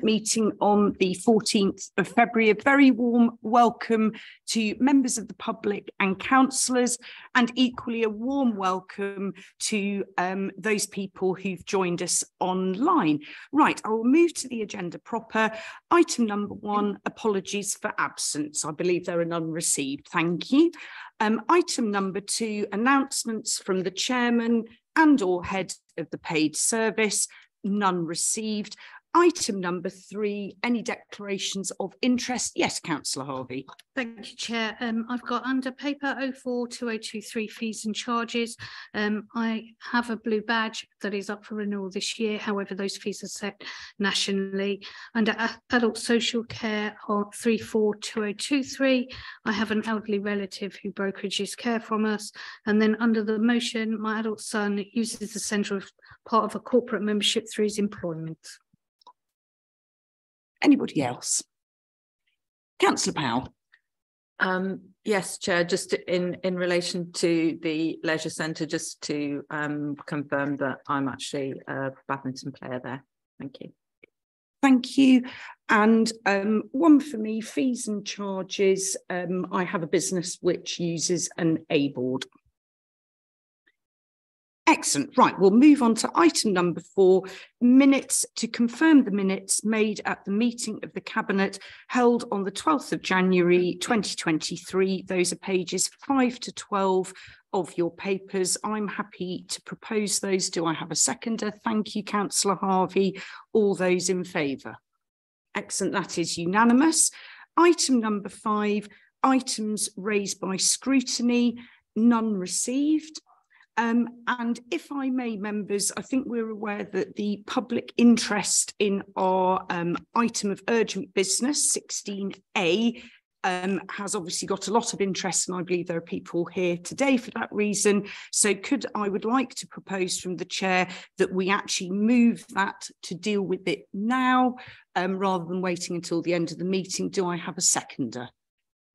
meeting on the 14th of February. A very warm welcome to members of the public and councillors, and equally a warm welcome to those people who've joined us online. Right, I will move to the agenda proper. Item number 1, apologies for absence. I believe there are none received. Thank you. Item number 2, announcements from the chairman and or head of the paid service. None received. Item number 3, any declarations of interest? Yes, Councillor Harvey. Thank you, Chair. I've got under paper 042023 fees and charges. I have a blue badge that is up for renewal this year. However, those fees are set nationally. Under adult social care of 342023, I have an elderly relative who brokerages care from us. And then under the motion, my adult son uses the centre of part of a corporate membership through his employment. Anybody else? Councillor Powell. Yes, Chair, just in relation to the leisure centre, just to confirm that I'm actually a badminton player there. Thank you. Thank you. And one for me, fees and charges. I have a business which uses an A board. Excellent. Right, we'll move on to item number 4, minutes, to confirm the minutes made at the meeting of the Cabinet held on the 12th of January 2023. Those are pages 5 to 12 of your papers. I'm happy to propose those. Do I have a seconder? Thank you, Councillor Harvey. All those in favour? Excellent, that is unanimous. Item number 5, items raised by scrutiny. None received. And if I may, members, I think we're aware that the public interest in our item of urgent business, 16A, has obviously got a lot of interest, and I believe there are people here today for that reason. So I would like to propose from the chair that we actually move that to deal with it now, rather than waiting until the end of the meeting. Do I have a seconder?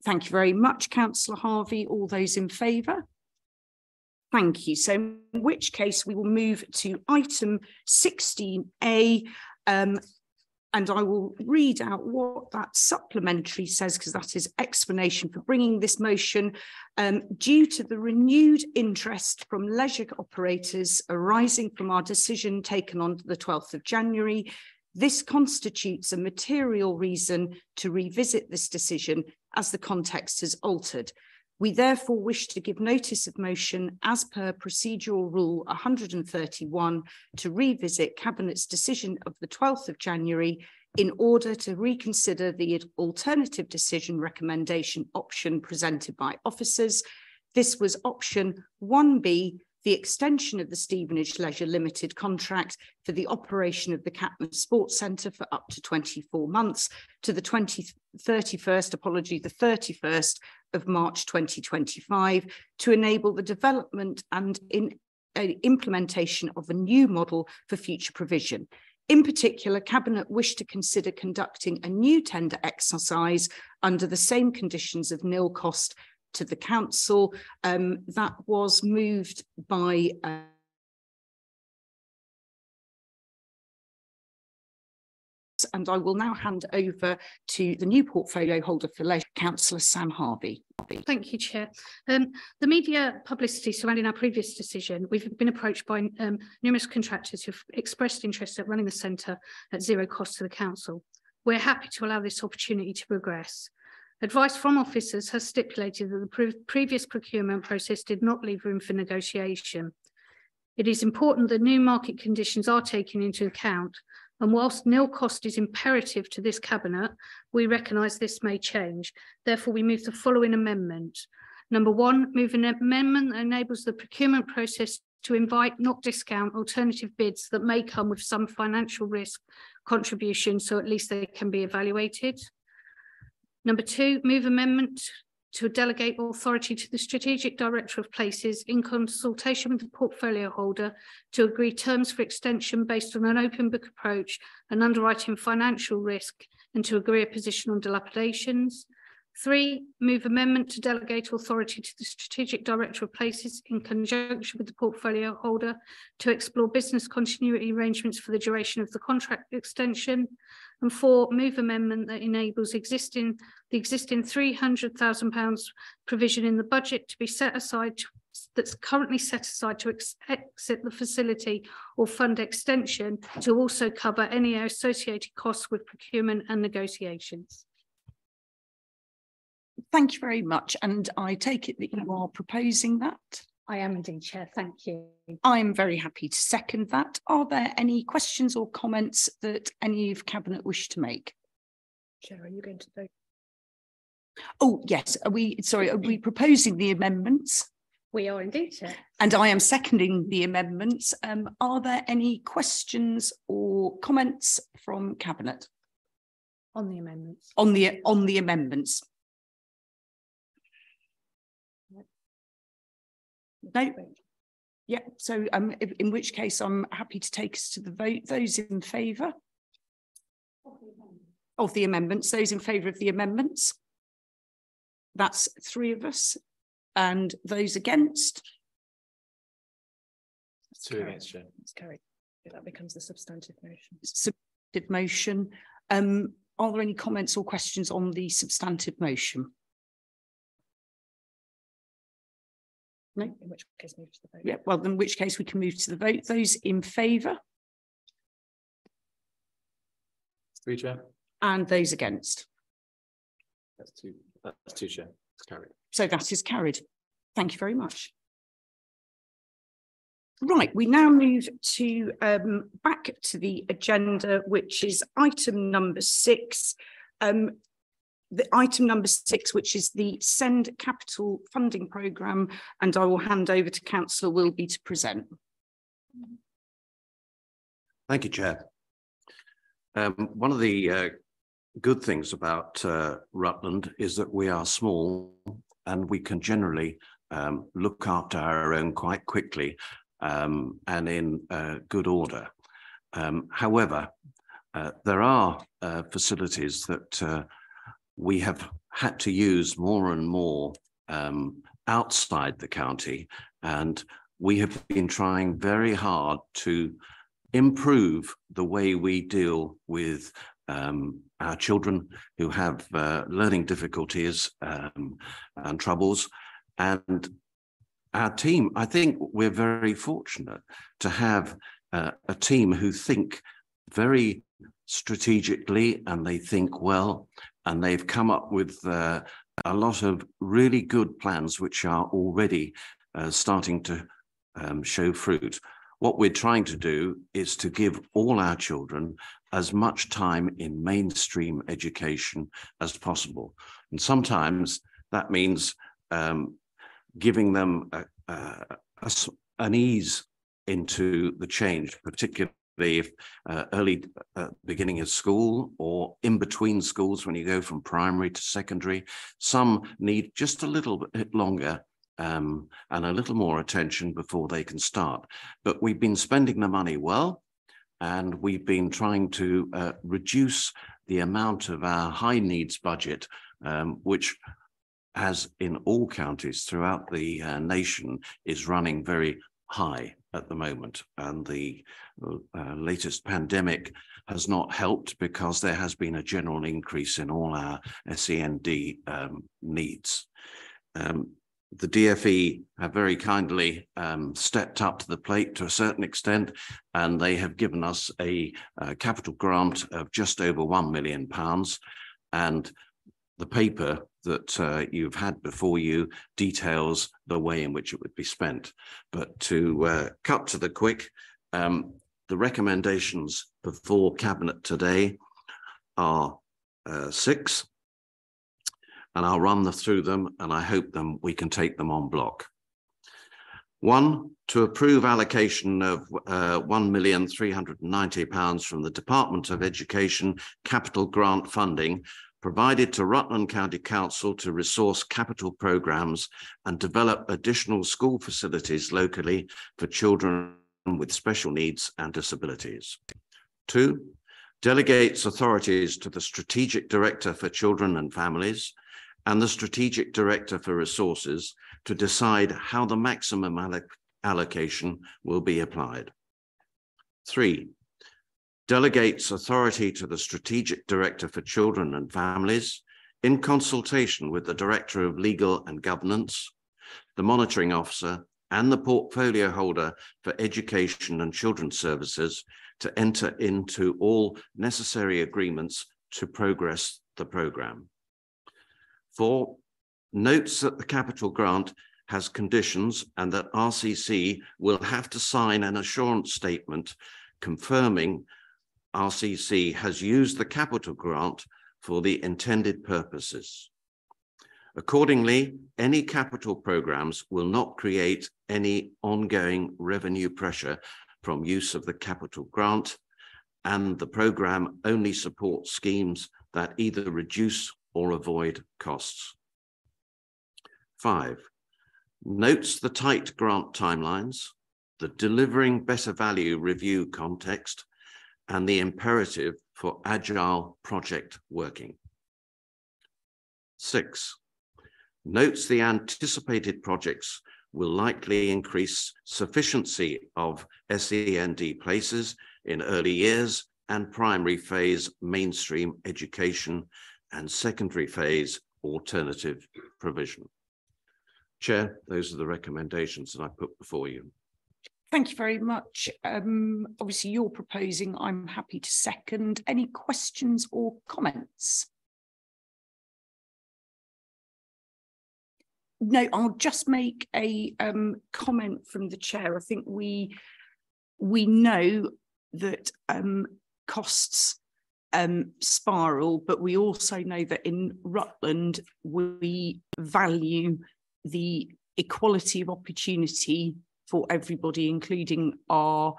Thank you very much, Councillor Harvey. All those in favour? Thank you. So in which case we will move to item 16A, and I will read out what that supplementary says, because that is explanation for bringing this motion. Due to the renewed interest from leisure operators arising from our decision taken on the 12th of January, this constitutes a material reason to revisit this decision as the context has altered. We therefore wish to give notice of motion as per procedural rule 131 to revisit Cabinet's decision of the 12th of January in order to reconsider the alternative decision recommendation option presented by officers. This was option 1B, the extension of the Stevenage Leisure Limited contract for the operation of the Catman Sports Centre for up to 24 months to the 31st of March 2025 to enable the development and implementation of a new model for future provision. In particular, Cabinet wished to consider conducting a new tender exercise under the same conditions of nil cost to the council. That was moved by and I will now hand over to the new portfolio holder for leisure, Councillor Sam Harvey. Thank you, Chair. The media publicity surrounding our previous decision, we've been approached by numerous contractors who've expressed interest at running the centre at zero cost to the council. We're happy to allow this opportunity to progress. Advice from officers has stipulated that the previous procurement process did not leave room for negotiation. It is important that new market conditions are taken into account, and whilst nil cost is imperative to this Cabinet, we recognise this may change. Therefore, we move the following amendment. Number 1, move an amendment that enables the procurement process to invite, not discount, alternative bids that may come with some financial risk contribution, so at least they can be evaluated. Number 2, move amendment to delegate authority to the Strategic Director of Places in consultation with the portfolio holder to agree terms for extension based on an open book approach and underwriting financial risk, and to agree a position on dilapidations. 3, move amendment to delegate authority to the Strategic Director of Places in conjunction with the portfolio holder to explore business continuity arrangements for the duration of the contract extension. And 4, move amendment that enables the existing £300,000 provision in the budget to be set aside that's currently set aside to exit the facility or fund extension to also cover any associated costs with procurement and negotiations. Thank you very much. And I take it that you are proposing that? I am indeed, Chair. Thank you. I'm very happy to second that. Are there any questions or comments that any of Cabinet wish to make? Chair, are you going to vote? Oh, yes. Are we proposing the amendments? We are indeed, Chair. And I am seconding the amendments. Are there any questions or comments from Cabinet? On the amendments. On the amendments? No. Yeah, so in which case I'm happy to take us to the vote. Those in favour of the amendments, those in favour of the amendments? That's 3 of us. And those against? 2 against, Chair. It's carried. That becomes the substantive motion. Substantive motion. Are there any comments or questions on the substantive motion? No? In which case move to the vote. Yeah, well, in which case we can move to the vote. Those in favour? 3, Chair. And those against? That's 2. That's 2, Chair. It's carried. So that is carried. Thank you very much. Right, we now move to back to the agenda, which is item number 6. The item number 6, which is the SEND Capital Funding Programme, and I will hand over to Councillor Wilby to present. Thank you, Chair. One of the good things about Rutland is that we are small and we can generally look after our own quite quickly and in good order. However, there are facilities that we have had to use more and more outside the county, and we have been trying very hard to improve the way we deal with our children who have learning difficulties and troubles. And our team, I think we're very fortunate to have a team who think very strategically and they think well, and they've come up with a lot of really good plans which are already starting to show fruit. What we're trying to do is to give all our children as much time in mainstream education as possible. And sometimes that means giving them an ease into the change, particularly if early beginning of school or in between schools when you go from primary to secondary. Some need just a little bit longer and a little more attention before they can start. But we've been spending the money well, and we've been trying to reduce the amount of our high needs budget, which, as in all counties throughout the nation, is running very high at the moment. And the latest pandemic has not helped because there has been a general increase in all our SEND needs. The DFE have very kindly stepped up to the plate to a certain extent, and they have given us a capital grant of just over £1 million. And the paper that you've had before you details the way in which it would be spent. But to cut to the quick, the recommendations before Cabinet today are 6. And I'll run through them, and I hope we can take them on block. 1, to approve allocation of £1,390,000 from the Department of Education capital grant funding provided to Rutland County Council to resource capital programmes and develop additional school facilities locally for children with special needs and disabilities. 2, delegates authorities to the Strategic Director for Children and Families and the Strategic Director for Resources to decide how the maximum allocation will be applied. 3, delegates authority to the Strategic Director for Children and Families in consultation with the Director of Legal and Governance, the Monitoring Officer, and the portfolio holder for Education and Children's Services to enter into all necessary agreements to progress the programme. 4, notes that the capital grant has conditions and that RCC will have to sign an assurance statement confirming RCC has used the capital grant for the intended purposes. Accordingly, any capital programmes will not create any ongoing revenue pressure from use of the capital grant, and the programme only supports schemes that either reduce or avoid costs. 5, notes the tight grant timelines, the delivering better value review context, and the imperative for agile project working. 6, notes the anticipated projects will likely increase sufficiency of SEND places in early years and primary phase mainstream education and secondary phase alternative provision. Chair, those are the recommendations that I put before you. Thank you very much. Obviously, you're proposing, I'm happy to second. Any questions or comments? No, I'll just make a comment from the chair. I think we know that costs spiral, but we also know that in Rutland we value the equality of opportunity for everybody, including our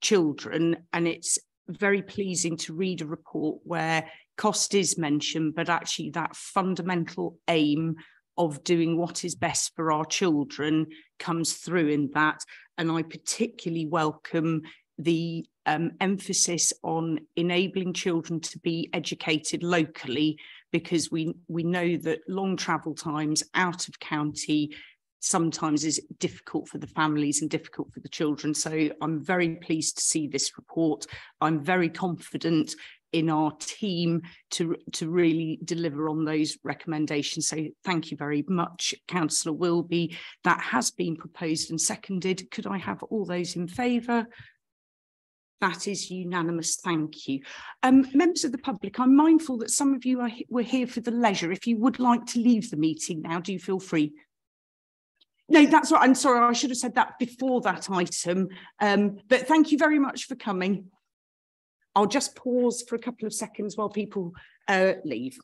children. And it's very pleasing to read a report where cost is mentioned, but actually that fundamental aim of doing what is best for our children comes through in that. And I particularly welcome the emphasis on enabling children to be educated locally, because we know that long travel times out of county sometimes is difficult for the families and difficult for the children. So I'm very pleased to see this report. I'm very confident in our team to really deliver on those recommendations. So thank you very much, Councillor Wilby. That has been proposed and seconded. Could I have all those in favour? That is unanimous, thank you. Members of the public, I'm mindful that some of you were here for the leisure. If you would like to leave the meeting now, do feel free. No, that's right, I'm sorry, I should have said that before that item, but thank you very much for coming. I'll just pause for a couple of seconds while people leave.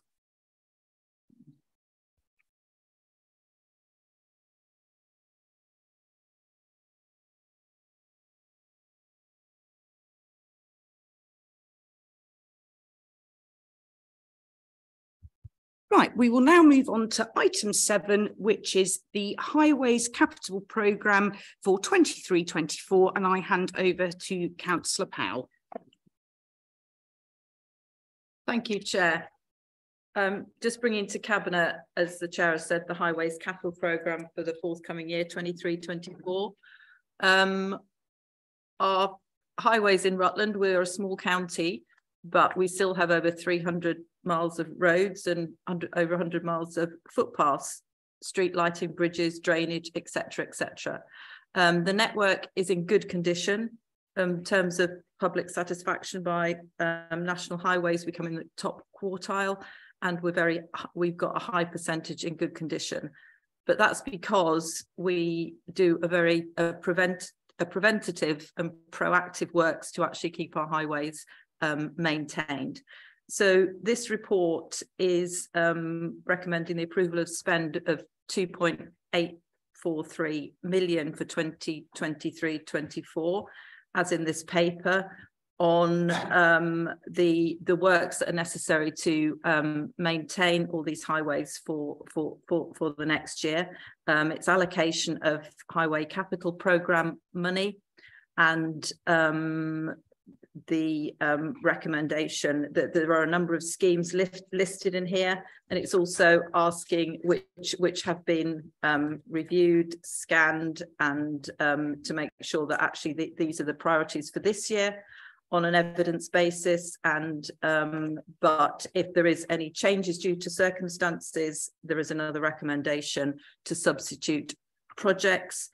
Right, we will now move on to item 7, which is the Highways Capital Programme for 23-24, and I hand over to Councillor Powell. Thank you, Chair. Just bringing to Cabinet, as the Chair has said, the Highways Capital Programme for the forthcoming year, 23-24. Our highways in Rutland, we're a small county, but we still have over 300 miles of roads and over 100 miles of footpaths, street lighting, bridges, drainage, etc., etc. The network is in good condition. In terms of public satisfaction by National Highways, we come in the top quartile, and we've got a high percentage in good condition. But that's because we do a preventative and proactive works to actually keep our highways maintained. So this report is recommending the approval of spend of 2.843 million for 2023-24, as in this paper, on the works that are necessary to maintain all these highways for the next year. It's allocation of Highway Capital Programme money, and the recommendation that there are a number of schemes listed in here, and it's also asking which have been reviewed, scanned, and to make sure that actually these are the priorities for this year. on an evidence basis, and but if there is any changes due to circumstances, there is another recommendation to substitute projects.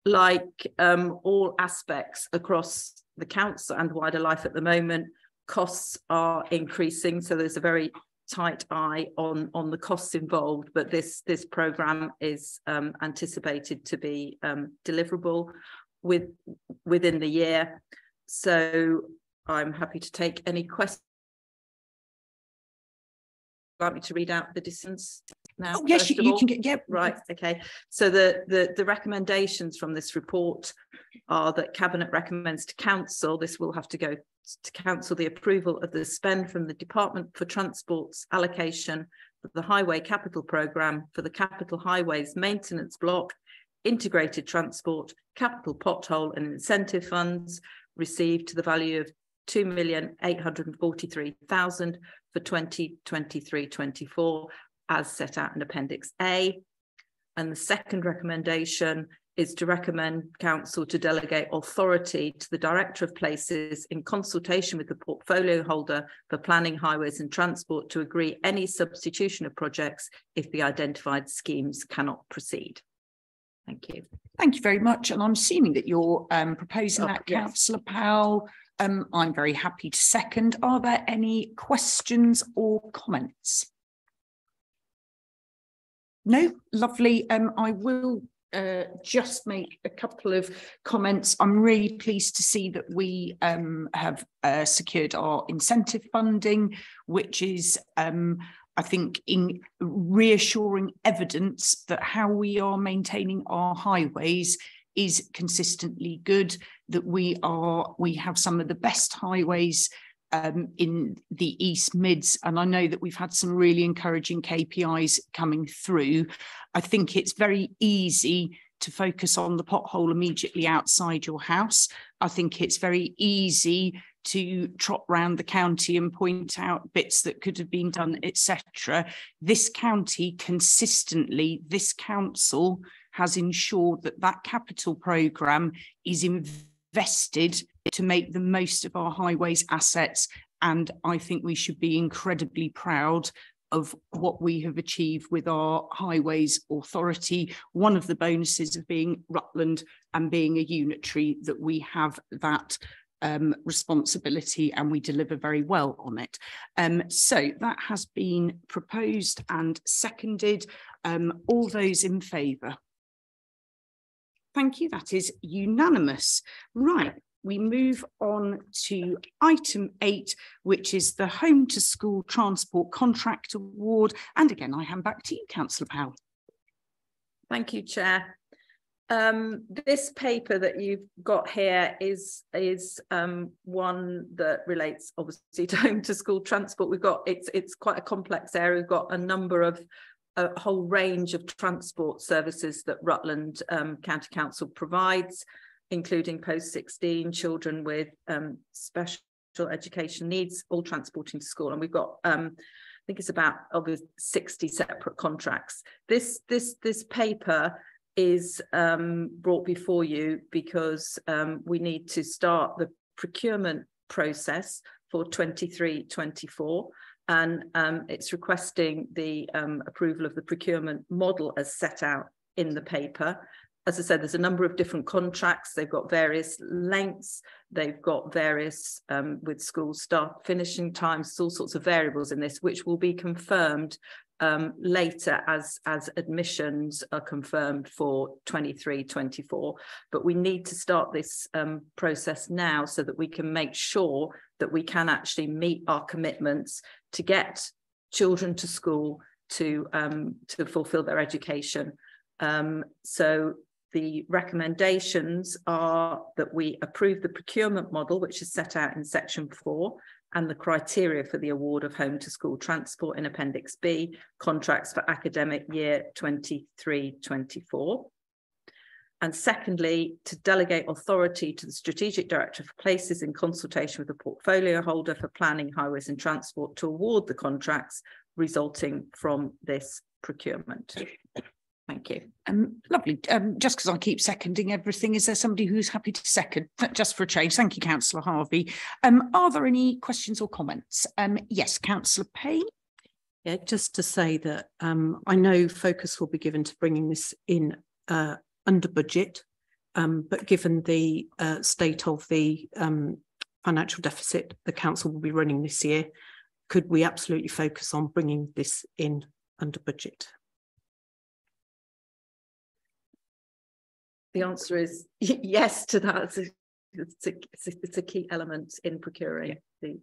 Like all aspects across the council and wider life at the moment, costs are increasing, so there's a very tight eye on the costs involved, but this programme is anticipated to be deliverable within the year. So I'm happy to take any questions. Like me to read out the decisions now? Oh, yes, you can get, yeah. Right, okay. So the recommendations from this report are that Cabinet recommends to Council, this will have to go to Council, the approval of the spend from the Department for Transport's allocation of the Highway Capital Programme for the Capital Highways Maintenance Block, Integrated Transport, Capital Pothole and Incentive Funds received to the value of 2,843,000 for 2023-24 as set out in Appendix A. And the second recommendation is to recommend Council to delegate authority to the Director of Places in consultation with the portfolio holder for planning, highways and transport to agree any substitution of projects if the identified schemes cannot proceed. Thank you. Thank you very much. And I'm assuming that you're proposing that, yes. Councillor Powell. I'm very happy to second. Are there any questions or comments? No, lovely. I will just make a couple of comments. I'm really pleased to see that we have secured our incentive funding, which is I think in reassuring evidence that how we are maintaining our highways is consistently good, that we have some of the best highways in the East Mids, and I know that we've had some really encouraging KPIs coming through. I think it's very easy to focus on the pothole immediately outside your house. I think it's very easy to trot round the county and point out bits that could have been done, etc. This county consistently, this council has ensured that that capital programme is invested to make the most of our highways assets, and I think we should be incredibly proud of what we have achieved with our highways authority. One of the bonuses of being Rutland and being a unitary, that we have that responsibility and we deliver very well on it. So that has been proposed and seconded. All those in favour? Thank you, that is unanimous. Right, we move on to item 8, which is the Home to School Transport Contract Award. And again, I hand back to you, Councillor Powell. Thank you, Chair. This paper that you've got here is one that relates obviously to home to school transport. We've got it's quite a complex area. We've got a whole range of transport services that Rutland County Council provides, including post-16 children with special education needs, all transporting to school. And we've got I think it's about over 60 separate contracts. This paper is brought before you because we need to start the procurement process for 23-24, and it's requesting the approval of the procurement model as set out in the paper. As I said, there's a number of different contracts. They've got various lengths. They've got various with school start finishing times, all sorts of variables in this, which will be confirmed later as admissions are confirmed for 23-24. But we need to start this process now so that we can make sure that we can actually meet our commitments to get children to school to fulfill their education. So the recommendations are that we approve the procurement model, which is set out in section 4, and the criteria for the award of home to school transport in Appendix B, contracts for academic year 23-24. And secondly, to delegate authority to the Strategic Director for Places in consultation with the portfolio holder for planning, highways and transport to award the contracts resulting from this procurement. Thank you. Lovely. Just because I keep seconding everything, is there somebody who's happy to second, just for a change? Thank you, Councillor Harvey. Are there any questions or comments? Yes, Councillor Payne. Yeah, just to say that I know focus will be given to bringing this in under budget, but given the state of the financial deficit the council will be running this year, could we absolutely focus on bringing this in under budget? The answer is yes to that. It's a key element in procuring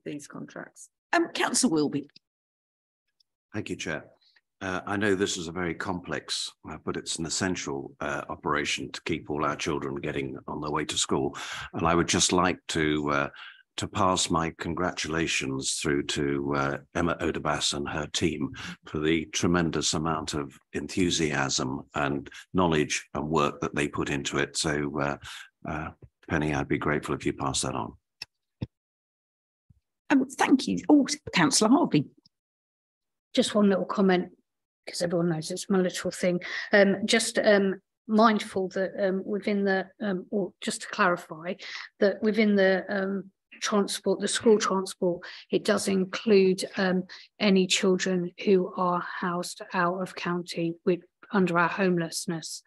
these contracts. Councillor Wilby. Thank you, Chair. I know this is a very complex, but it's an essential operation to keep all our children getting on their way to school. And I would just like to pass my congratulations through to Emma Odebas and her team for the tremendous amount of enthusiasm and knowledge and work that they put into it. So, Penny, I'd be grateful if you pass that on. Thank you. Oh, Councillor Harvey. Just one little comment, because everyone knows it's my little thing. Just mindful that within the, or just to clarify, that within the transport, the school transport, it does include any children who are housed out of county with under our homelessness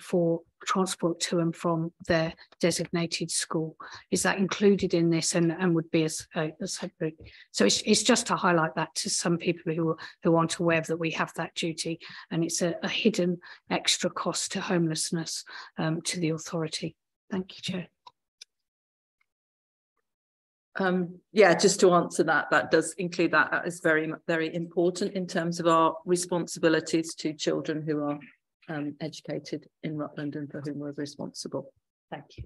for transport to and from their designated school. Is that included in this and would be as separate? So it's just to highlight that to some people who aren't aware that we have that duty, and it's a hidden extra cost to homelessness to the authority. Thank you, Chair. Yeah, just to answer that, that does include that. That is very, very important in terms of our responsibilities to children who are educated in Rutland and for whom we're responsible. Thank you.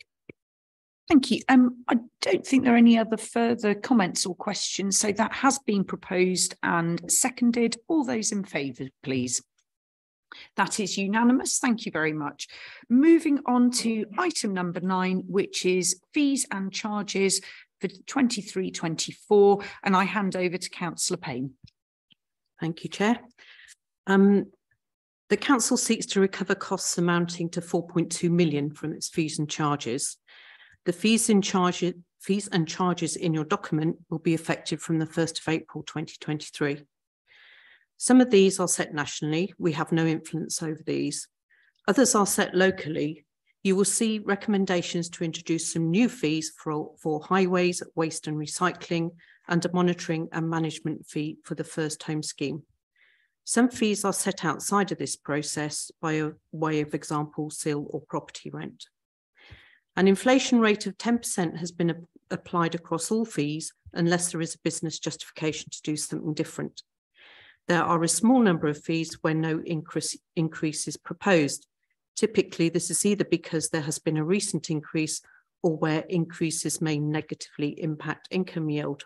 Thank you. I don't think there are any other further comments or questions. So that has been proposed and seconded. All those in favour, please. That is unanimous. Thank you very much. Moving on to item number 9, which is fees and charges for 23-24, and I hand over to Councillor Payne. Thank you, Chair. The council seeks to recover costs amounting to 4.2 million from its fees and charges. The fees and charges in your document will be effective from the 1st of April 2023. Some of these are set nationally. We have no influence over these. Others are set locally. You will see recommendations to introduce some new fees for highways, waste and recycling, and a monitoring and management fee for the First Home Scheme. Some fees are set outside of this process by way of example, SIL or property rent. An inflation rate of 10% has been applied across all fees unless there is a business justification to do something different. There are a small number of fees where no increase is proposed. Typically, this is either because there has been a recent increase or where increases may negatively impact income yield.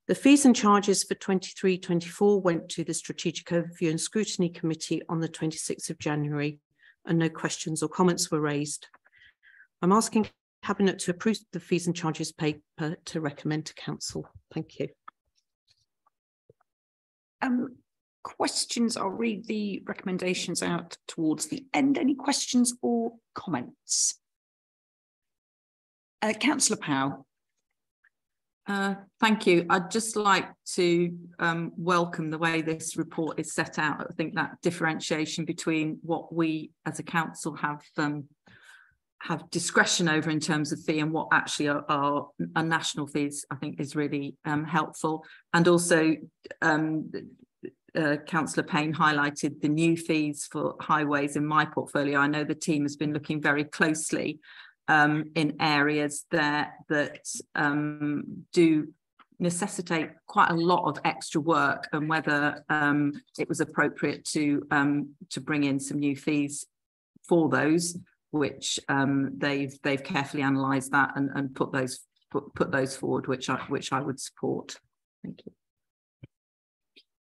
The fees and charges for 23-24 went to the Strategic Overview and Scrutiny Committee on the 26th of January, and no questions or comments were raised. I'm asking Cabinet to approve the fees and charges paper to recommend to Council. Thank you. Questions? I'll read the recommendations out towards the end. Any questions or comments? Councillor Powell. Thank you. I'd just like to welcome the way this report is set out. I think that differentiation between what we as a council have discretion over in terms of fee and what actually are national fees, I think is really helpful. And also Councillor Payne highlighted the new fees for highways in my portfolio. I know the team has been looking very closely in areas there that do necessitate quite a lot of extra work, and whether it was appropriate to bring in some new fees for those, which they've carefully analysed that and put those forward, which I would support. Thank you.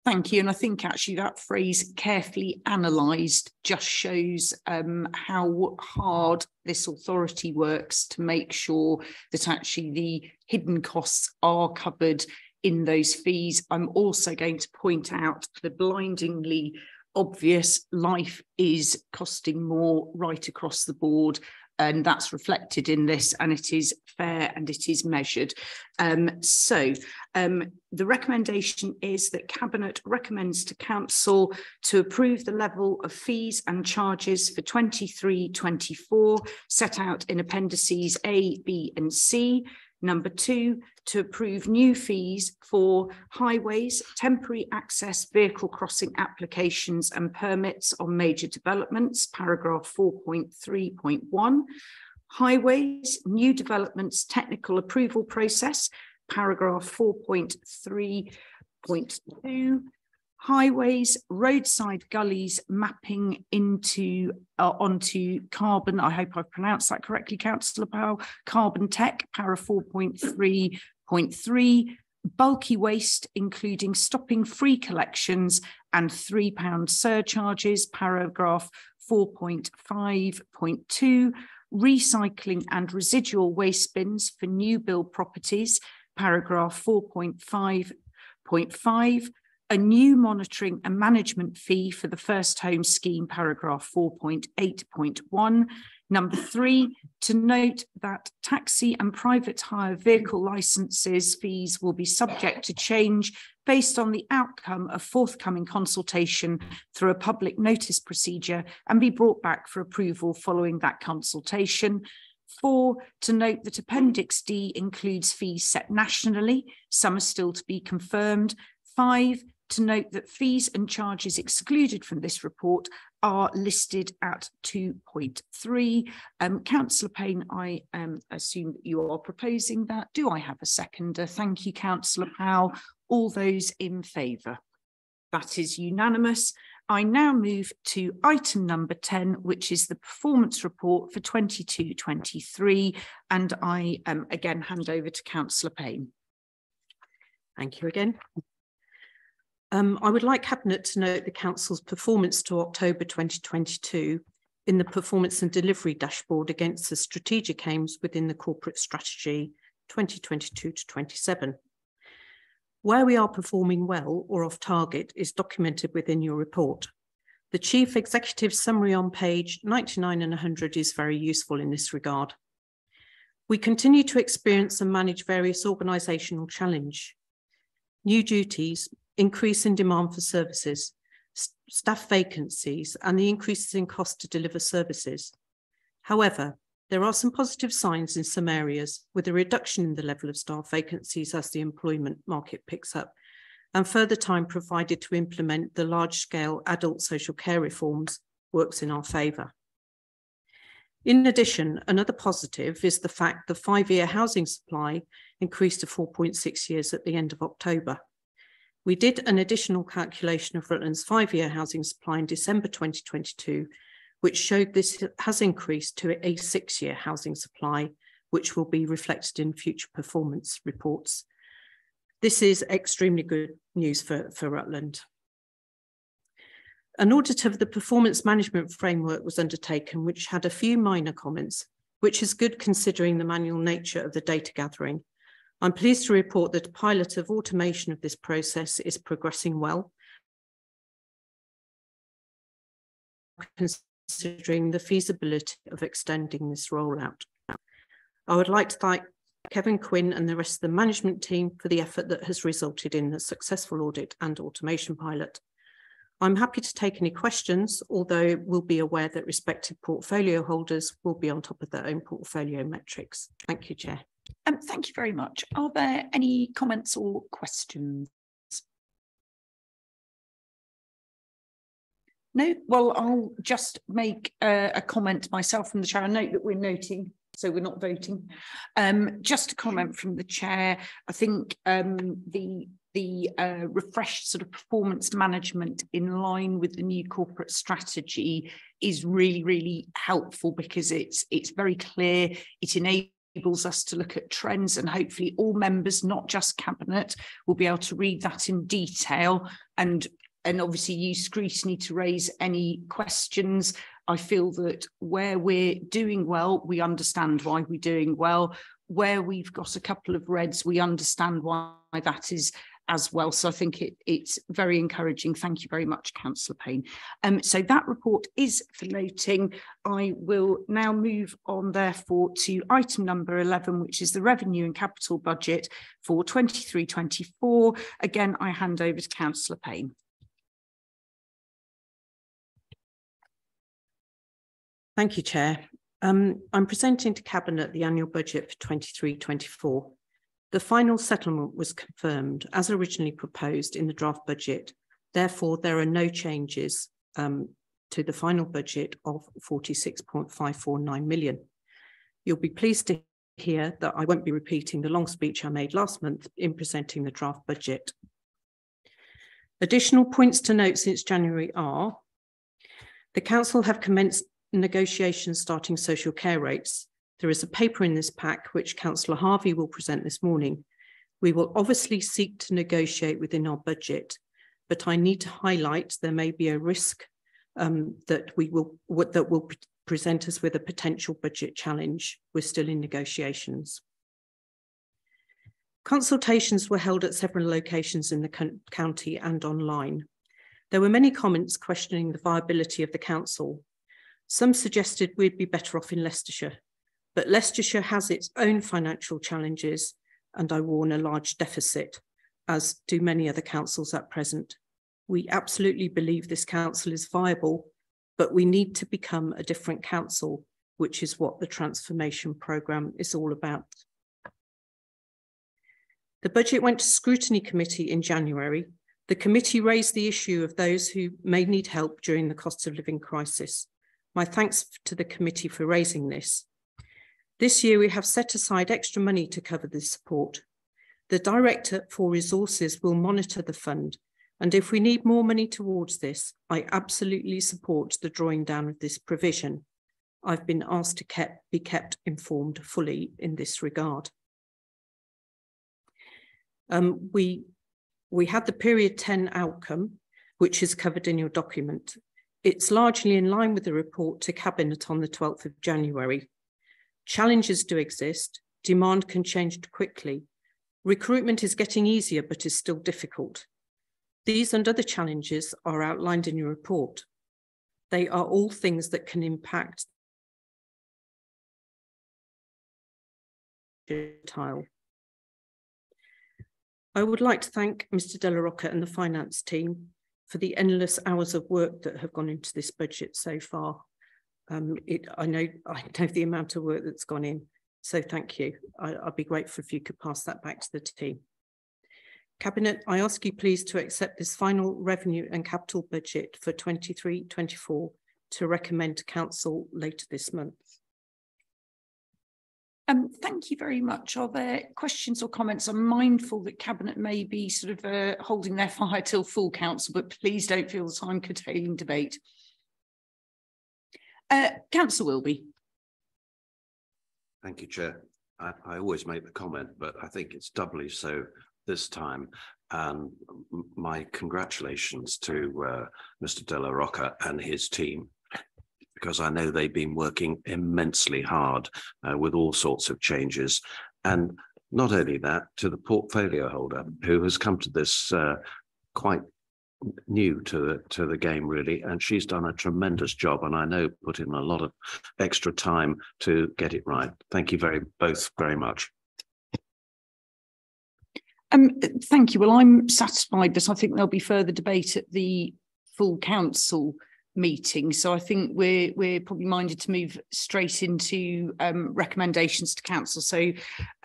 Thank you. And I think actually that phrase carefully analysed just shows how hard this authority works to make sure that actually the hidden costs are covered in those fees. I'm also going to point out the blindingly obvious. Life is costing more right across the board, and that's reflected in this, and it is fair and it is measured. The recommendation is that Cabinet recommends to Council to approve the level of fees and charges for 23-24 set out in appendices A, B and C. Number 2, to approve new fees for highways, temporary access vehicle crossing applications and permits on major developments, paragraph 4.3.1. Highways, new developments, technical approval process, paragraph 4.3.2. Highways, roadside gullies mapping into onto carbon. I hope I've pronounced that correctly, Councillor Powell. Carbon tech, para 4.3.3. Bulky waste, including stopping free collections and £3 surcharges, paragraph 4.5.2. Recycling and residual waste bins for new build properties, paragraph 4.5.5. A new monitoring and management fee for the first home scheme, paragraph 4.8.1. Number 3, to note that taxi and private hire vehicle licenses fees will be subject to change based on the outcome of forthcoming consultation through a public notice procedure and be brought back for approval following that consultation. 4, to note that Appendix D includes fees set nationally. Some are still to be confirmed. 5, to note that fees and charges excluded from this report are listed at 2.3. Councillor Payne, I assume that you are proposing that. Do I have a seconder? Thank you, Councillor Powell. All those in favour? That is unanimous. I now move to item number 10, which is the performance report for 22-23, and I again hand over to Councillor Payne. Thank you again. I would like Cabinet to note the Council's performance to October 2022 in the performance and delivery dashboard against the strategic aims within the corporate strategy 2022 to 27. Where we are performing well or off target is documented within your report. The Chief Executive's summary on page 99 and 100 is very useful in this regard. We continue to experience and manage various organisational challenges, new duties, increase in demand for services, staff vacancies, and the increases in cost to deliver services. However, there are some positive signs in some areas, with a reduction in the level of staff vacancies as the employment market picks up, and further time provided to implement the large-scale adult social care reforms works in our favour. In addition, another positive is the fact the 5-year housing supply increased to 4.6 years at the end of October. We did an additional calculation of Rutland's 5-year housing supply in December 2022, which showed this has increased to a 6-year housing supply, which will be reflected in future performance reports. This is extremely good news for Rutland. An audit of the performance management framework was undertaken, which had a few minor comments, which is good considering the manual nature of the data gathering. I'm pleased to report that a pilot of automation of this process is progressing well, considering the feasibility of extending this rollout. I would like to thank Kevin Quinn and the rest of the management team for the effort that has resulted in the successful audit and automation pilot. I'm happy to take any questions, although we'll be aware that respective portfolio holders will be on top of their own portfolio metrics. Thank you, Chair. Thank you very much. Are there any comments or questions? No? Well, I'll just make a comment myself from the chair. I note that we're noting, so we're not voting. Just a comment from the chair. I think the refreshed sort of performance management in line with the new corporate strategy is really, really helpful because it's very clear. It enables us to look at trends, and hopefully all members, not just Cabinet, will be able to read that in detail and obviously use scrutiny to raise any questions. I feel that where we're doing well, we understand why we're doing well. Where we've got a couple of reds, we understand why that is as well. So I think it's very encouraging. Thank you very much, Councillor Payne. So that report is for noting. I will now move on therefore to item number 11, which is the revenue and capital budget for 23-24. Again, I hand over to Councillor Payne. Thank you, Chair. I'm presenting to Cabinet the annual budget for 23-24. The final settlement was confirmed as originally proposed in the draft budget. Therefore, there are no changes to the final budget of 46.549 million. You'll be pleased to hear that I won't be repeating the long speech I made last month in presenting the draft budget. Additional points to note since January are: the Council have commenced negotiations starting social care rates. There is a paper in this pack which Councillor Harvey will present this morning. We will obviously seek to negotiate within our budget, but I need to highlight there may be a risk that will present us with a potential budget challenge. We're still in negotiations. Consultations were held at several locations in the county and online. There were many comments questioning the viability of the council. Some suggested we'd be better off in Leicestershire, but Leicestershire has its own financial challenges, and I warn a large deficit, as do many other councils at present. We absolutely believe this council is viable, but we need to become a different council, which is what the transformation programme is all about. The budget went to scrutiny committee in January. The committee raised the issue of those who may need help during the cost of living crisis. My thanks to the committee for raising this. This year, we have set aside extra money to cover this support. The Director for Resources will monitor the fund, and if we need more money towards this, I absolutely support the drawing down of this provision. I've been asked to be kept informed fully in this regard. We had the period 10 outcome, which is covered in your document. It's largely in line with the report to Cabinet on the 12th of January. Challenges do exist. Demand can change quickly. Recruitment is getting easier, but is still difficult. These and other challenges are outlined in your report. They are all things that can impact tile. I would like to thank Mr. Della Rocca and the finance team for the endless hours of work that have gone into this budget so far. I know the amount of work that's gone in, so thank you. I'd be grateful if you could pass that back to the team. Cabinet, I ask you please to accept this final revenue and capital budget for 23-24 to recommend to Council later this month. Thank you very much. Are there questions or comments? I'm mindful that Cabinet may be sort of holding their fire till full council, but please don't feel that I'm curtailing debate. Councillor Wilby. Thank you, Chair. I always make the comment, but I think it's doubly so this time. And my congratulations to Mr. Della Rocca and his team, because I know they've been working immensely hard with all sorts of changes. And not only that, to the portfolio holder who has come to this quite new to the game, really, and she's done a tremendous job, and I know put in a lot of extra time to get it right. Thank you both very much. Thank you. Well, I'm satisfied, but I think there'll be further debate at the full council meeting. So I think we're probably minded to move straight into recommendations to council. So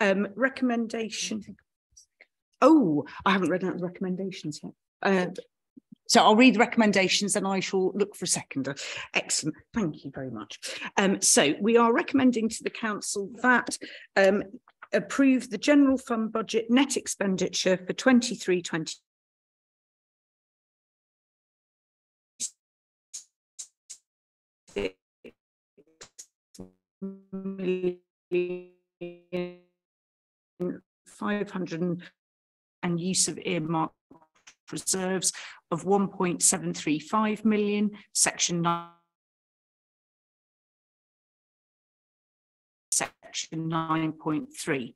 recommendation. Oh, I haven't read out the recommendations yet. So I'll read the recommendations and I shall look for a seconder. Excellent. Thank you very much. So we are recommending to the council that approve the general fund budget net expenditure for 23-24. $500 and use of earmarked reserves of 1.735 million, section 9. Section 9.3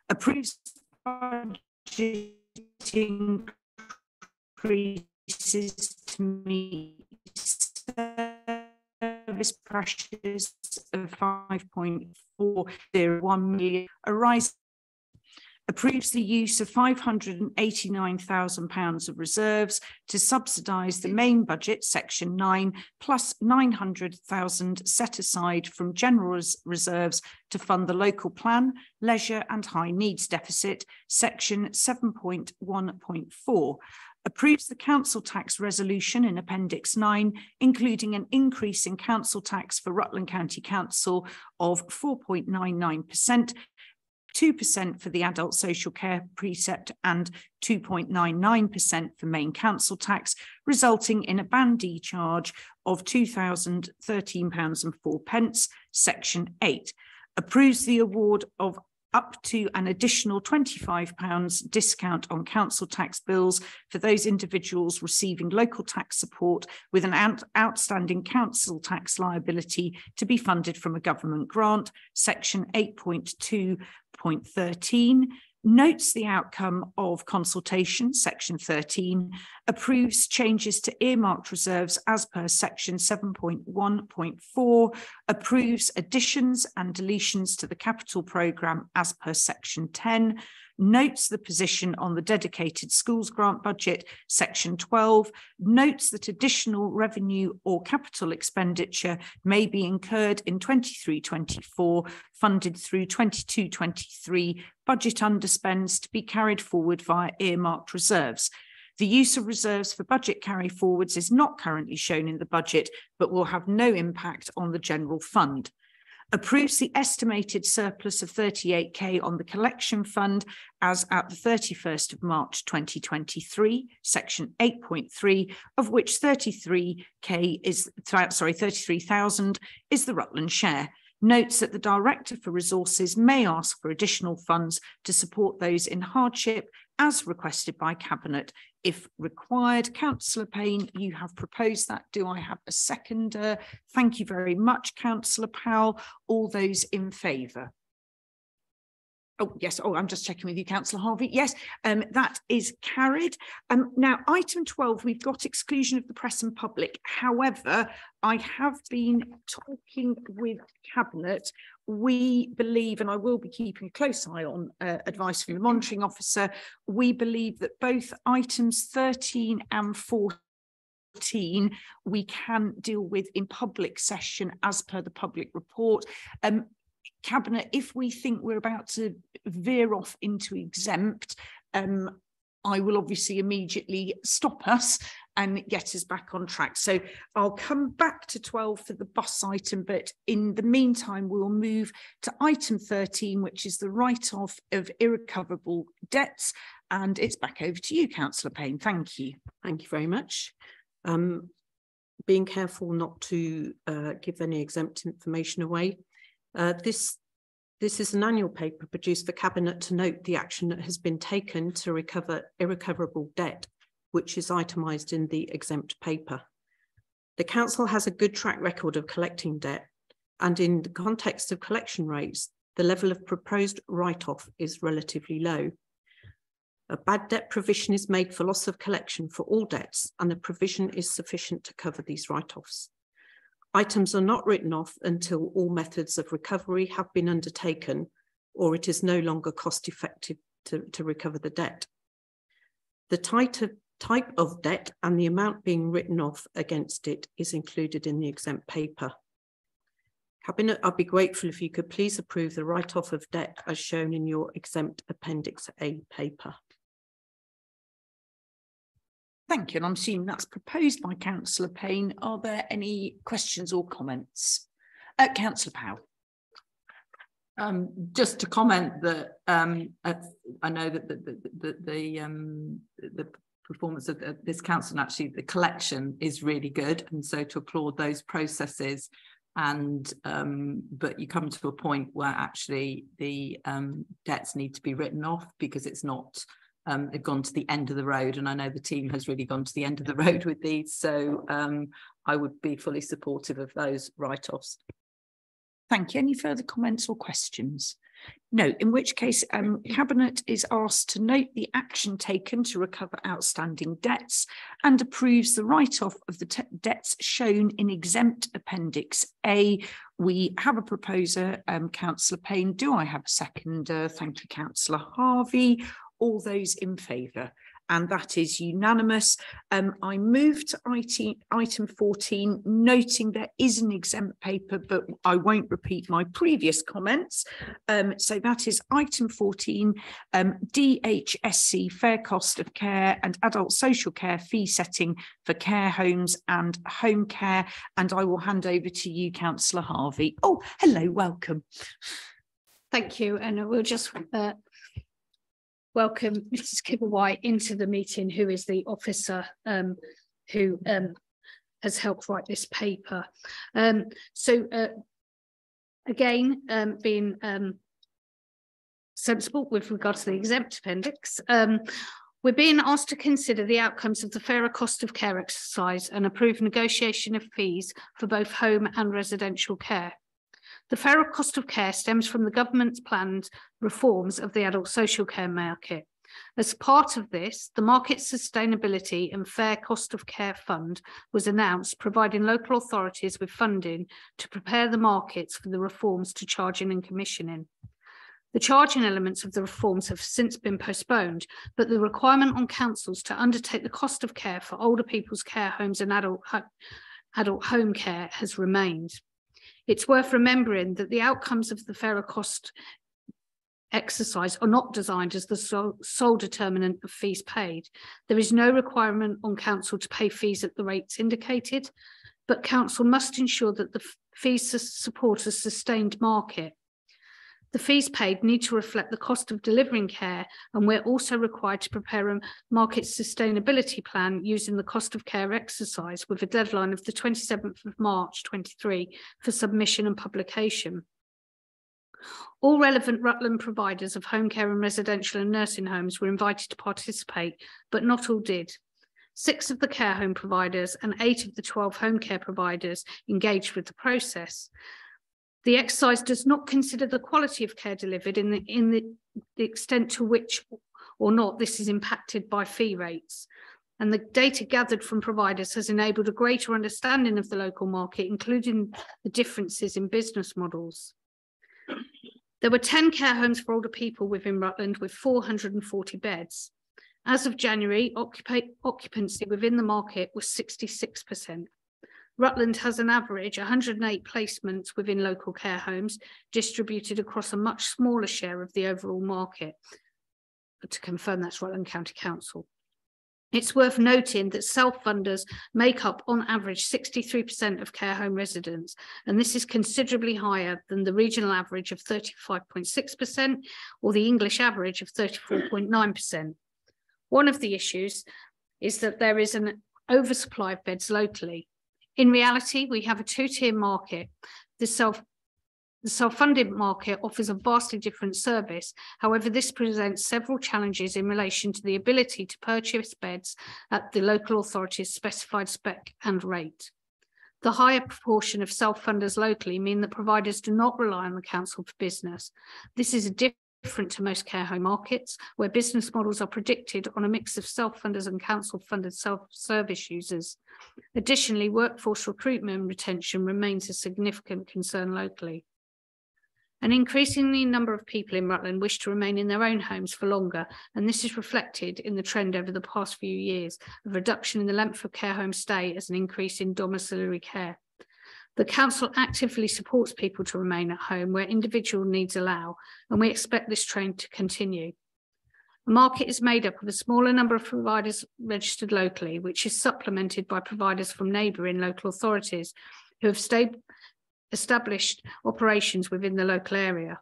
approves budget increases to meet service pressures of 5.401 million arising. Approves the use of £589,000 of reserves to subsidise the main budget, section 9, plus 900,000 set aside from general reserves to fund the local plan, leisure and high needs deficit, section 7.1.4. Approves the council tax resolution in Appendix 9, including an increase in council tax for Rutland County Council of 4.99%, 2% for the adult social care precept and 2.99% for main council tax, resulting in a Band D charge of £2,013.04, section 8. Approves the award of up to an additional £25 discount on council tax bills for those individuals receiving local tax support with an outstanding council tax liability to be funded from a government grant, section 8.2.13, notes the outcome of consultation, section 13, approves changes to earmarked reserves as per section 7.1.4, approves additions and deletions to the capital programme as per section 10, notes the position on the dedicated schools grant budget, section 12, notes that additional revenue or capital expenditure may be incurred in 23-24, funded through 22-23 budget underspends to be carried forward via earmarked reserves. The use of reserves for budget carry forwards is not currently shown in the budget, but will have no impact on the general fund. Approves the estimated surplus of 38k on the collection fund as at the 31st of March 2023, section 8.3, of which 33k is, 33,000 is the Rutland share. Notes that the Director for Resources may ask for additional funds to support those in hardship as requested by Cabinet if required. Councillor Payne, you have proposed that. Do I have a seconder? Thank you very much, Councillor Powell. All those in favour? Oh, yes. Oh, I'm just checking with you, Councillor Harvey. Yes, that is carried. Now, item 12, we've got exclusion of the press and public. However, I have been talking with Cabinet. We believe, and I will be keeping a close eye on advice from the monitoring officer, we believe that both items 13 and 14 we can deal with in public session as per the public report. Cabinet, if we think we're about to veer off into exempt, I will obviously immediately stop us and get us back on track. So I'll come back to 12 for the bus item, but in the meantime, we'll move to item 13, which is the write-off of irrecoverable debts. And it's back over to you, Councillor Payne. Thank you. Thank you very much. Being careful not to give any exempt information away. This is an annual paper produced for Cabinet to note the action that has been taken to recover irrecoverable debt, which is itemised in the exempt paper. The Council has a good track record of collecting debt, and in the context of collection rates, the level of proposed write-off is relatively low. A bad debt provision is made for loss of collection for all debts, and the provision is sufficient to cover these write-offs. Items are not written off until all methods of recovery have been undertaken or it is no longer cost effective to recover the debt. The type of debt and the amount being written off against it is included in the exempt paper. Cabinet, I'd be grateful if you could please approve the write-off of debt as shown in your exempt Appendix A paper. Thank you, and I'm assuming that's proposed by Councillor Payne. Are there any questions or comments? Councillor Powell. Just to comment that I know that the performance of this council and actually the collection is really good, and so to applaud those processes. And but you come to a point where actually the debts need to be written off because it's not. They've gone to the end of the road, and I know the team has really gone to the end of the road with these, so I would be fully supportive of those write-offs. Thank you. Any further comments or questions? No, in which case Cabinet is asked to note the action taken to recover outstanding debts and approves the write-off of the debts shown in exempt Appendix A. We have a proposer, Councillor Payne. Do I have a seconder? Thank you, Councillor Harvey. All those in favour? And that is unanimous. I move to item 14, noting there is an exempt paper, but I won't repeat my previous comments. So that is item 14, DHSC, fair cost of care and adult social care fee setting for care homes and home care. And I will hand over to you, Councillor Harvey. Oh, hello, welcome. Thank you. And we'll just welcome Mrs. Kibble-White into the meeting, who is the officer who has helped write this paper. Again, being sensible with regard to the exempt appendix, we're being asked to consider the outcomes of the fairer cost of care exercise and approve negotiation of fees for both home and residential care. The fairer cost of care stems from the government's planned reforms of the adult social care market. As part of this, the Market Sustainability and Fair Cost of Care Fund was announced, providing local authorities with funding to prepare the markets for the reforms to charging and commissioning. The charging elements of the reforms have since been postponed, but the requirement on councils to undertake the cost of care for older people's care homes and adult home care has remained. It's worth remembering that the outcomes of the fairer cost exercise are not designed as the sole determinant of fees paid. There is no requirement on council to pay fees at the rates indicated, but council must ensure that the fees support a sustained market. The fees paid need to reflect the cost of delivering care, and we're also required to prepare a market sustainability plan using the cost of care exercise with a deadline of the 27th of March 23 for submission and publication. All relevant Rutland providers of home care and residential and nursing homes were invited to participate, but not all did. 6 of the care home providers and 8 of the 12 home care providers engaged with the process. The exercise does not consider the quality of care delivered in the extent to which or not this is impacted by fee rates. And the data gathered from providers has enabled a greater understanding of the local market, including the differences in business models. There were 10 care homes for older people within Rutland with 440 beds. As of January, occupancy within the market was 66%. Rutland has an average 108 placements within local care homes distributed across a much smaller share of the overall market. But to confirm, that's Rutland County Council. It's worth noting that self-funders make up on average 63% of care home residents, and this is considerably higher than the regional average of 35.6% or the English average of 34.9%. One of the issues is that there is an oversupply of beds locally. In reality, we have a two-tier market. The self-funded market offers a vastly different service. However, this presents several challenges in relation to the ability to purchase beds at the local authority's specified spec and rate. The higher proportion of self-funders locally mean that providers do not rely on the council for business. This is different to most care home markets, where business models are predicted on a mix of self-funders and council-funded self-service users. Additionally, workforce recruitment and retention remains a significant concern locally. An increasing number of people in Rutland wish to remain in their own homes for longer, and this is reflected in the trend over the past few years of reduction in the length of care home stay as an increase in domiciliary care. The council actively supports people to remain at home where individual needs allow, and we expect this trend to continue. The market is made up of a smaller number of providers registered locally, which is supplemented by providers from neighbouring local authorities who have established operations within the local area.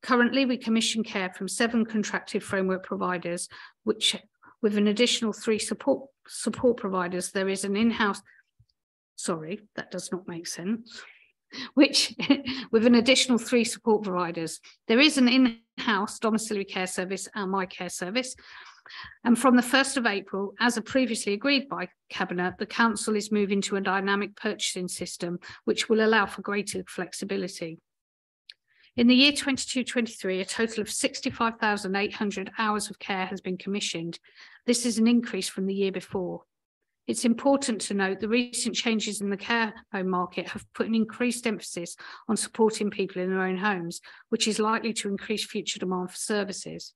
Currently, we commission care from 7 contracted framework providers, which with an additional 3 support providers, there is an in-house, sorry, that does not make sense, which with an additional 3 support providers, there is an in-house domiciliary care service and My Care service. And from the 1st of April, as previously agreed by Cabinet, the council is moving to a dynamic purchasing system, which will allow for greater flexibility. In the year 22-23, a total of 65,800 hours of care has been commissioned. This is an increase from the year before. It's important to note the recent changes in the care home market have put an increased emphasis on supporting people in their own homes, which is likely to increase future demand for services.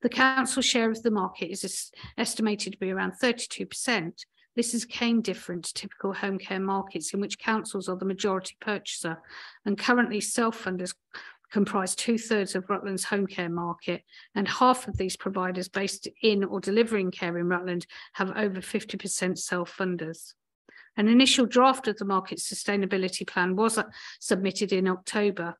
The council share of the market is estimated to be around 32%. This is again different to typical home care markets in which councils are the majority purchaser, and currently self-funders comprise 2/3 of Rutland's home care market, and half of these providers based in or delivering care in Rutland have over 50% self-funders. An initial draft of the market sustainability plan was submitted in October.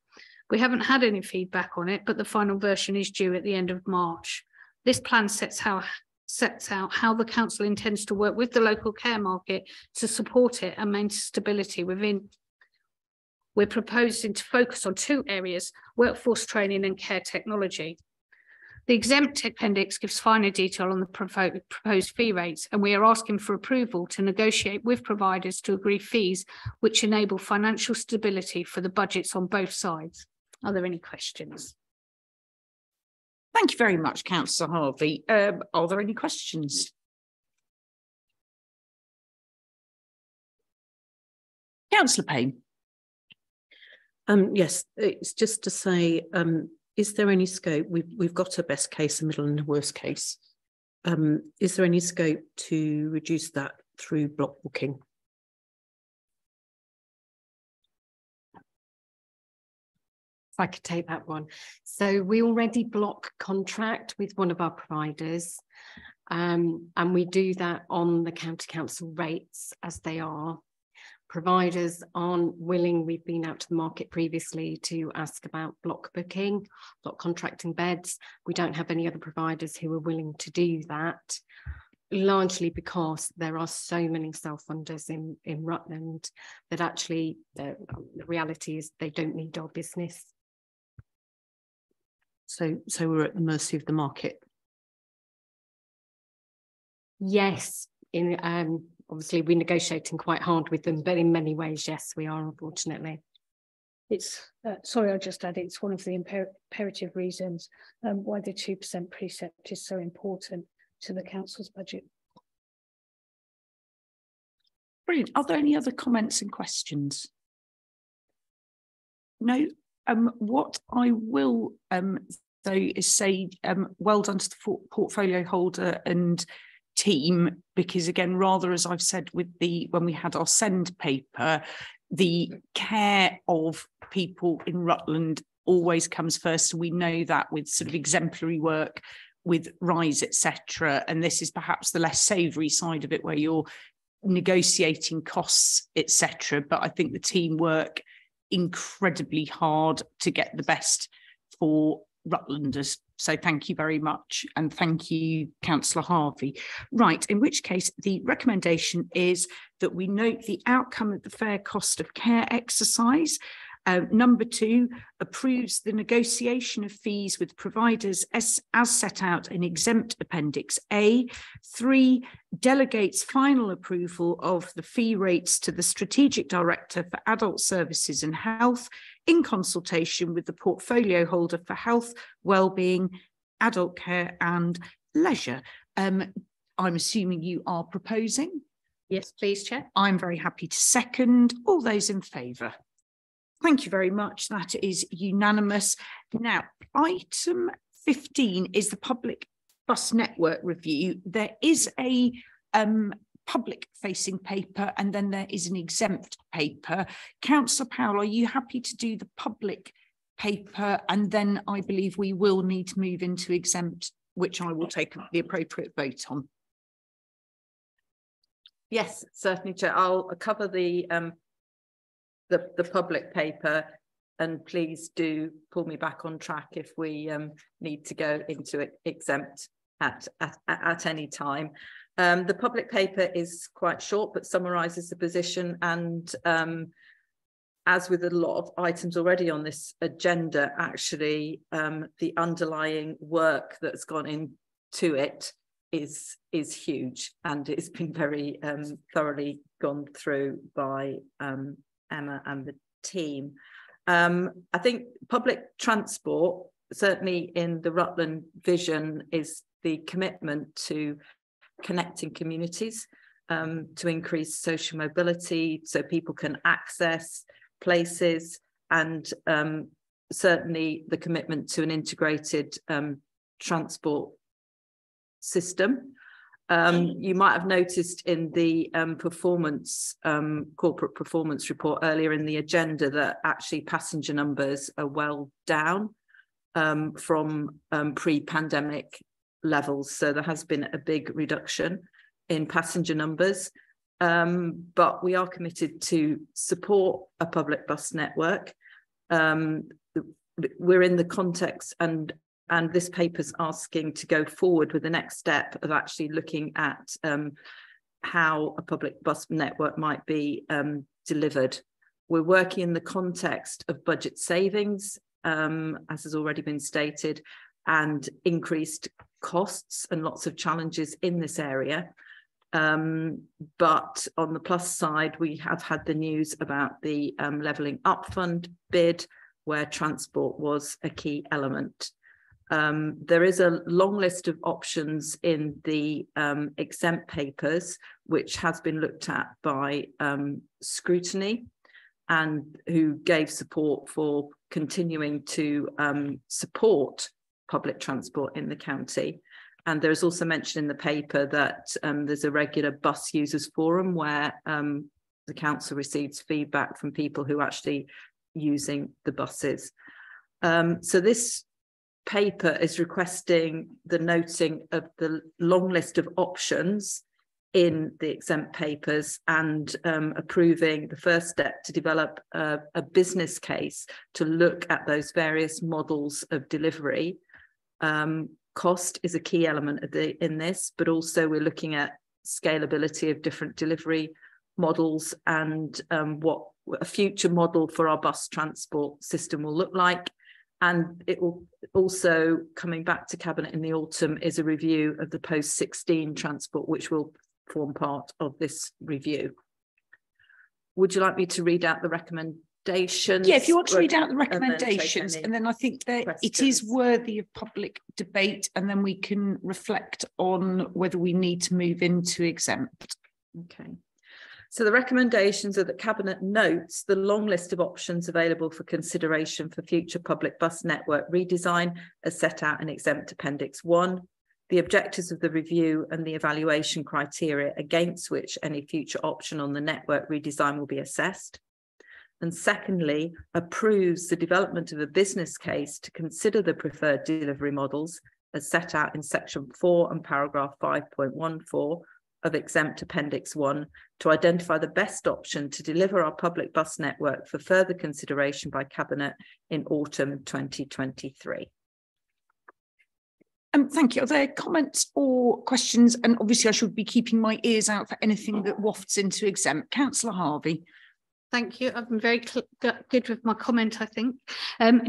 We haven't had any feedback on it, but the final version is due at the end of March. This plan sets out how the council intends to work with the local care market to support it and maintain stability within. We're proposing to focus on two areas: workforce training and care technology. The exempt appendix gives finer detail on the proposed fee rates, and we are asking for approval to negotiate with providers to agree fees which enable financial stability for the budgets on both sides. Are there any questions? Thank you very much, Councillor Harvey. Are there any questions? Councillor Payne. Yes, it's just to say, is there any scope? We've got a best case, a middle and a worst case. Is there any scope to reduce that through block booking? If I could take that one. So we already block contract with one of our providers, and we do that on the county council rates as they are. Providers aren't willing. We've been out to the market previously to ask about block booking, block contracting beds. We don't have any other providers who are willing to do that, largely because there are so many self-funders in Rutland that actually the reality is they don't need our business. So we're at the mercy of the market. Yes, obviously we're negotiating quite hard with them, but in many ways, yes, we are, unfortunately. It's sorry, I'll just add, it's one of the imperative reasons why the 2% precept is so important to the council's budget. Brilliant. Are there any other comments and questions? No. What I will though is say well done to the portfolio holder and team, because again, rather, as I've said with when we had our send paper, the care of people in Rutland always comes first. We know that with sort of exemplary work with RISE, etc. And this is perhaps the less savoury side of it, where you're negotiating costs, etc. But I think the team work incredibly hard to get the best for Rutlanders. So thank you very much. And thank you, Councillor Harvey. Right, in which case the recommendation is that we note the outcome of the fair cost of care exercise. Number 2, approves the negotiation of fees with providers as set out in exempt appendix A. 3, delegates final approval of the fee rates to the Strategic Director for Adult Services and Health in consultation with the portfolio holder for health, wellbeing, adult care and leisure. I'm assuming you are proposing? Yes, please, Chair. I'm very happy to second. All those in favour? Thank you very much. That is unanimous. Now, item 15 is the public bus network review. There is a public facing paper and then there is an exempt paper. Councillor Powell, are you happy to do the public paper? And then I believe we will need to move into exempt, which I will take the appropriate vote on. Yes, certainly, Chair. I'll cover the public paper, and please do pull me back on track if we need to go into exempt at any time. The public paper is quite short but summarises the position, and as with a lot of items already on this agenda, actually the underlying work that's gone into it is huge, and it's been very thoroughly gone through by Emma and the team. I think public transport, certainly in the Rutland vision, is the commitment to connecting communities, to increase social mobility so people can access places, and certainly the commitment to an integrated transport system. You might have noticed in the corporate performance report earlier in the agenda that actually passenger numbers are well down from pre-pandemic levels. So there has been a big reduction in passenger numbers, but we are committed to support a public bus network. We're in the context, and this paper's asking to go forward with the next step of actually looking at how a public bus network might be delivered. We're working in the context of budget savings, as has already been stated, and increased costs and lots of challenges in this area. But on the plus side, we have had the news about the Levelling Up Fund bid, where transport was a key element. There is a long list of options in the exempt papers, which has been looked at by Scrutiny, and who gave support for continuing to support public transport in the county. And there's also mentioned in the paper that there's a regular bus users forum where the council receives feedback from people who are actually using the buses. So this paper is requesting the noting of the long list of options in the exempt papers, and approving the first step to develop a business case to look at those various models of delivery. Cost is a key element of in this, but also we're looking at scalability of different delivery models, and what a future model for our bus transport system will look like. And it will also, coming back to Cabinet in the autumn, is a review of the post-16 transport, which will form part of this review. Would you like me to read out the recommendations? Yeah, if you want to read out the recommendations, and then I think that it is worthy of public debate, and then we can reflect on whether we need to move into exempt. Okay. So the recommendations are that Cabinet notes the long list of options available for consideration for future public bus network redesign as set out in exempt Appendix 1, the objectives of the review and the evaluation criteria against which any future option on the network redesign will be assessed. And secondly, approves the development of a business case to consider the preferred delivery models as set out in section 4 and paragraph 5.14 of exempt Appendix 1 to identify the best option to deliver our public bus network for further consideration by Cabinet in autumn 2023. Thank you. Are there comments or questions? And obviously I should be keeping my ears out for anything that wafts into exempt. Councillor Harvey. Thank you. I've been very good with my comment, I think.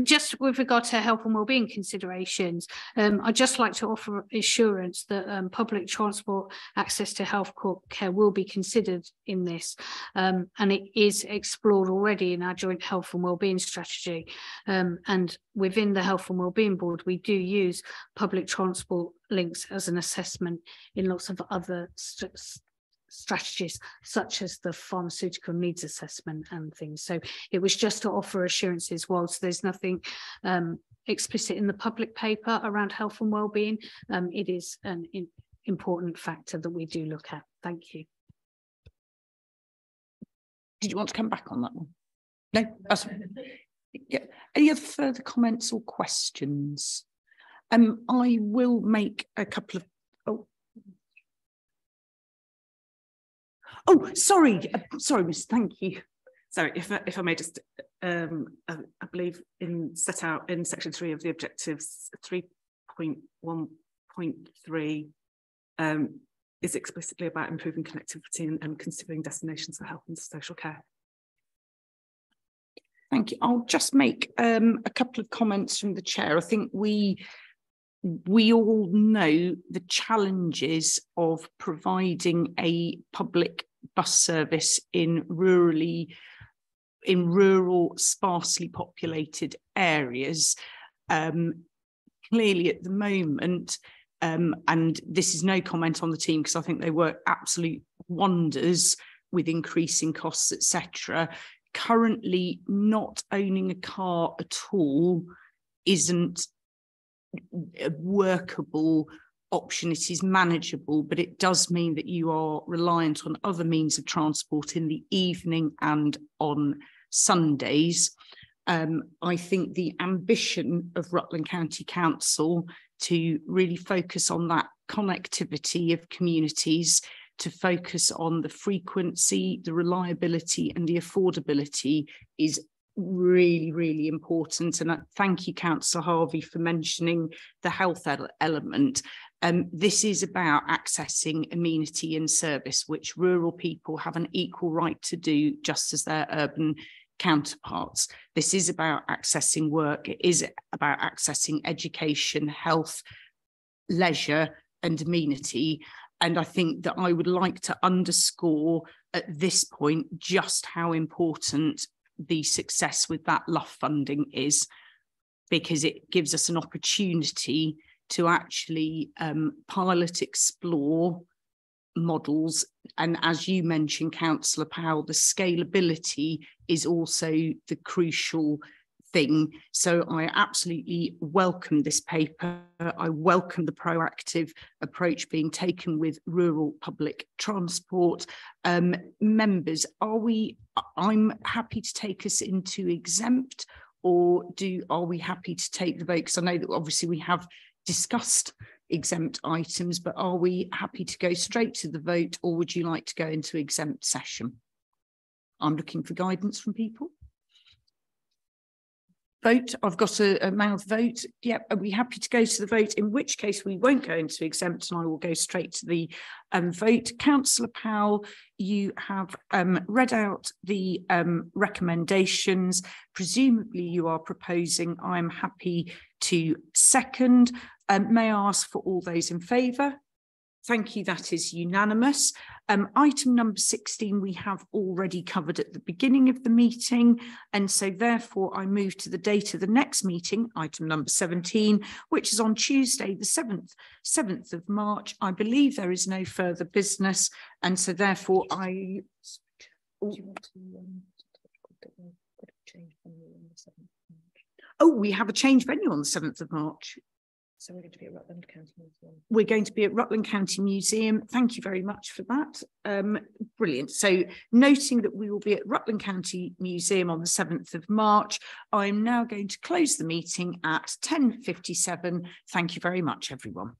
Just with regard to health and wellbeing considerations, I'd just like to offer assurance that public transport access to health care will be considered in this, and it is explored already in our joint health and wellbeing strategy. And within the Health and Wellbeing Board, we do use public transport links as an assessment in lots of other strategies, such as the pharmaceutical needs assessment and things. So it was just to offer assurances, whilst there's nothing explicit in the public paper around health and wellbeing, it is an important factor that we do look at. Thank you. Did you want to come back on that one? No? Yeah. Any other further comments or questions? I will make a couple of Oh, sorry, Miss. Thank you. So if I may just, I believe set out in section 3 of the objectives, 3.1.3 is explicitly about improving connectivity and considering destinations for health and social care. Thank you. I'll just make a couple of comments from the chair. I think we all know the challenges of providing a public bus service in rurally in rural, sparsely populated areas. Clearly at the moment, and this is no comment on the team because I think they work absolute wonders with increasing costs, etc. Currently, not owning a car at all isn't a workable option. It is manageable, but it does mean that you are reliant on other means of transport in the evening and on Sundays. I think the ambition of Rutland County Council to really focus on that connectivity of communities, to focus on the frequency, the reliability and the affordability is really, really important. And thank you, Councillor Harvey, for mentioning the health element. This is about accessing amenity and service, which rural people have an equal right to do, just as their urban counterparts. This is about accessing work. It is about accessing education, health, leisure, and amenity. And I think that I would like to underscore at this point just how important the success with that LUF funding is, because it gives us an opportunity to actually pilot, explore models. And as you mentioned, Councillor Powell, the scalability is also the crucial thing. So I absolutely welcome this paper. I welcome the proactive approach being taken with rural public transport. Members, I'm happy to take us into exempt, or are we happy to take the vote? Because I know that obviously we have discussed exempt items, but are we happy to go straight to the vote, or would you like to go into exempt session? I'm looking for guidance from people. Vote. I've got a mouth vote. Yep. Are we happy to go to the vote? In which case we won't go into exempt and I will go straight to the vote. Councillor Powell, you have read out the recommendations. Presumably you are proposing. I'm happy to second. May I ask for all those in favour? Thank you, that is unanimous. Item number 16 we have already covered at the beginning of the meeting, and so therefore I move to the date of the next meeting, item number 17, which is on Tuesday the 7th of March. I believe there is no further business, and so therefore I... Oh, we have a change venue on the 7th of March. So we're going to be at Rutland County Museum. We're going to be at Rutland County Museum. Thank you very much for that. Brilliant. So noting that we will be at Rutland County Museum on the 7th of March, I'm now going to close the meeting at 10:57. Thank you very much, everyone.